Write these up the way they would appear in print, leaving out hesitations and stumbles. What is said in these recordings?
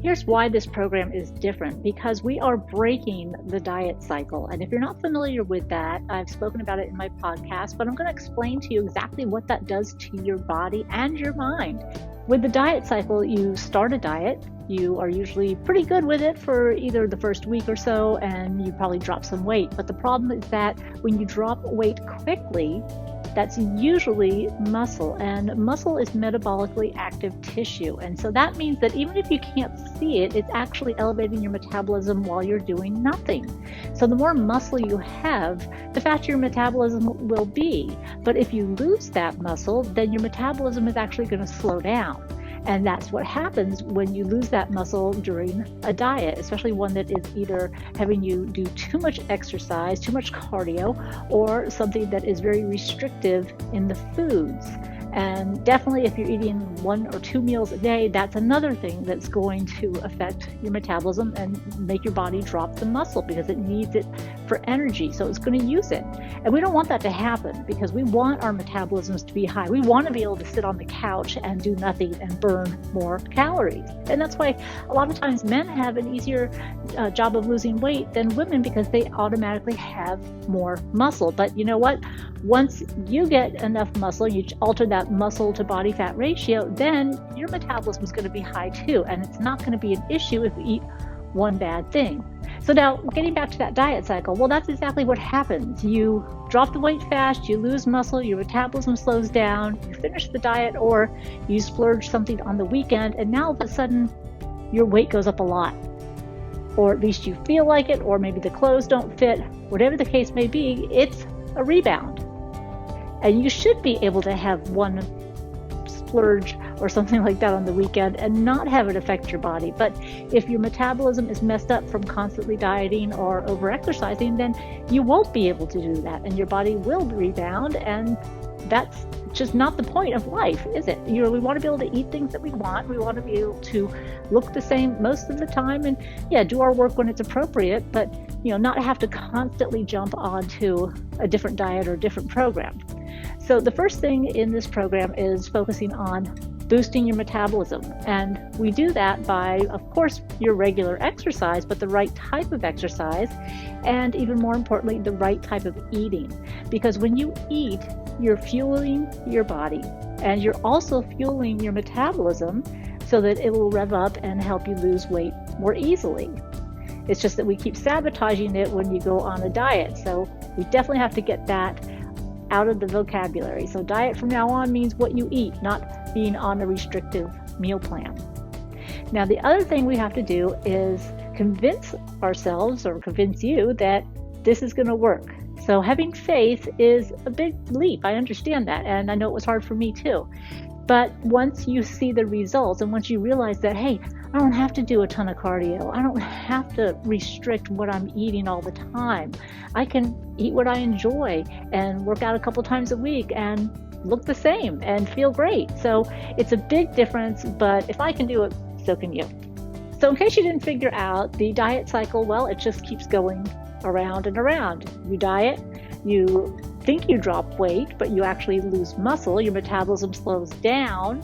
Here's why this program is different, because we are breaking the diet cycle. And if you're not familiar with that, I've spoken about it in my podcast, but I'm going to explain to you exactly what that does to your body and your mind. With the diet cycle, you start a diet. You are usually pretty good with it for either the first week or so, and you probably drop some weight. But the problem is that when you drop weight quickly, that's usually muscle, and muscle is metabolically active tissue. And so that means that even if you can't see it, it's actually elevating your metabolism while you're doing nothing. So the more muscle you have, the faster your metabolism will be. But if you lose that muscle, then your metabolism is actually going to slow down. And that's what happens when you lose that muscle during a diet, especially one that is either having you do too much exercise, too much cardio, or something that is very restrictive in the foods. And definitely if you're eating 1 or 2 meals a day, that's another thing that's going to affect your metabolism and make your body drop the muscle because it needs it for energy. So it's going to use it. And we don't want that to happen because we want our metabolisms to be high. We want to be able to sit on the couch and do nothing and burn more calories. And that's why a lot of times men have an easier job of losing weight than women because they automatically have more muscle. But you know what? Once you get enough muscle, you alter that muscle to body fat ratio, then your metabolism is going to be high too. And it's not going to be an issue if you eat one bad thing. So now getting back to that diet cycle, well, that's exactly what happens. You drop the weight fast, you lose muscle, your metabolism slows down, you finish the diet, or you splurge something on the weekend, and now all of a sudden your weight goes up a lot. Or at least you feel like it, or maybe the clothes don't fit. Whatever the case may be, it's a rebound. And you should be able to have one splurge or something like that on the weekend and not have it affect your body. But if your metabolism is messed up from constantly dieting or over-exercising, then you won't be able to do that and your body will rebound, and that's just not the point of life, is it? We want to be able to eat things that we want. We want to be able to look the same most of the time and do our work when it's appropriate, but not have to constantly jump onto a different diet or a different program. So the first thing in this program is focusing on boosting your metabolism. And we do that by, of course, your regular exercise, but the right type of exercise, and even more importantly, the right type of eating. Because when you eat, you're fueling your body, and you're also fueling your metabolism so that it will rev up and help you lose weight more easily. It's just that we keep sabotaging it when you go on a diet. So we definitely have to get that out of the vocabulary. So diet from now on means what you eat, not being on a restrictive meal plan. Now, the other thing we have to do is convince ourselves or convince you that this is going to work. So having faith is a big leap. I understand that. And I know it was hard for me too. But once you see the results and once you realize that, hey, I don't have to do a ton of cardio. I don't have to restrict what I'm eating all the time. I can eat what I enjoy and work out a couple times a week and look the same and feel great. So it's a big difference, but if I can do it, so can you. So in case you didn't figure out the diet cycle, well, it just keeps going around and around. You diet, you think you drop weight, but you actually lose muscle. Your metabolism slows down.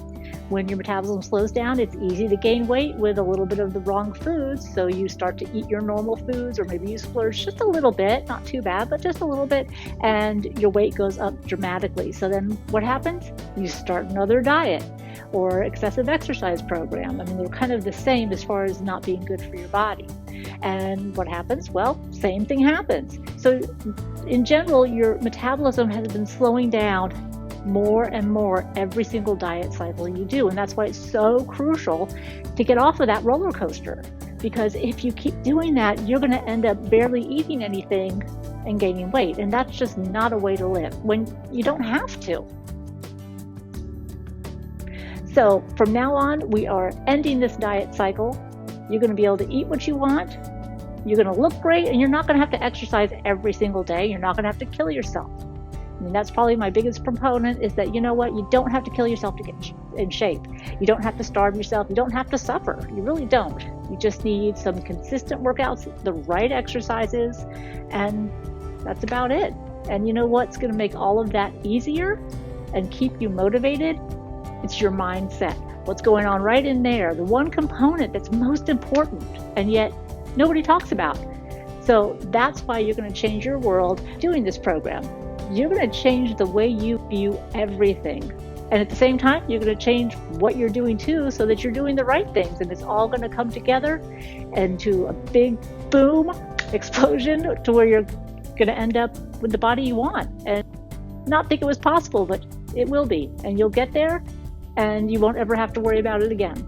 When your metabolism slows down, it's easy to gain weight with a little bit of the wrong foods. So you start to eat your normal foods, or maybe you splurge just a little bit, not too bad, but just a little bit, and your weight goes up dramatically. So then what happens? You start another diet or excessive exercise program. I mean, they're kind of the same as far as not being good for your body. And what happens? Well, same thing happens. So in general, your metabolism has been slowing down more and more every single diet cycle you do. And that's why it's so crucial to get off of that roller coaster. Because if you keep doing that, you're going to end up barely eating anything and gaining weight. And that's just not a way to live when you don't have to. So from now on, we are ending this diet cycle. You're going to be able to eat what you want. You're going to look great, and you're not going to have to exercise every single day. You're not going to have to kill yourself. I mean, that's probably my biggest proponent, is that, you know what, you don't have to kill yourself to get in shape. You don't have to starve yourself. You don't have to suffer. You really don't. You just need some consistent workouts, the right exercises, and that's about it. And you know what's going to make all of that easier and keep you motivated? It's your mindset. what's going on right in there, the one component that's most important, and yet nobody talks about. So that's why you're going to change your world doing this program. You're going to change the way you view everything. And at the same time, you're going to change what you're doing too, so that you're doing the right things. And it's all going to come together into a big boom explosion to where you're going to end up with the body you want. And not think it was possible, but it will be. And you'll get there and you won't ever have to worry about it again.